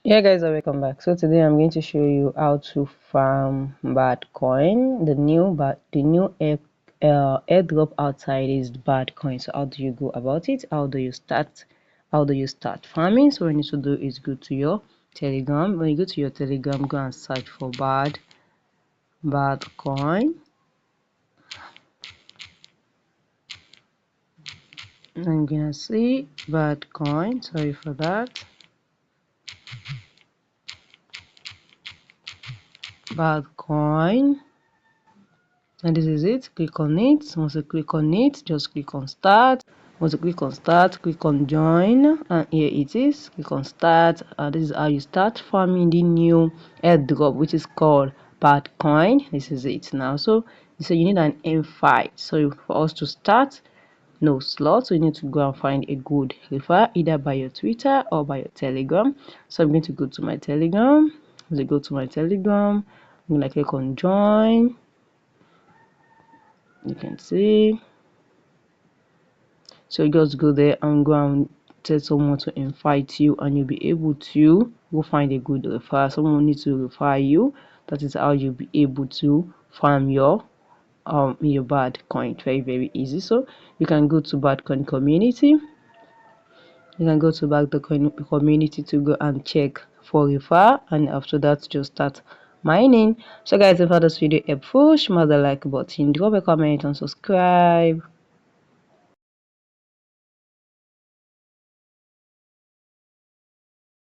Yeah guys, welcome back. So today I'm going to show you how to farm bad coin. The new airdrop outside is bad coin. So how do you go about it? How do you start farming? So what you need to do is go to your telegram. When you go to your telegram, go and search for bad coin. I'm gonna see bad coin. Sorry for that. Bad coin. And this is it. Click on it. Once you click on it, just click on start. Once you click on start, click on join, and here it is. Click on start. This is how you start farming the new airdrop, which is called Bitcoin. This is it now. So you need an invite. So for us to start, no slot, so you need to go and find a good refer either by your Twitter or by your Telegram. So I'm going to go to my Telegram. As I go to my Telegram, I'm gonna click on join. You can see, so you just go there and go and tell someone to invite you, and you'll be able to go find a good referral. Someone needs to refer you. That is how you'll be able to farm your bad coin. Very easy. So you can go to bad coin community. You can go to back the community to go and check for refer, and after that just start mining. So guys, if you found this video helpful, smash the like button, drop a comment and subscribe.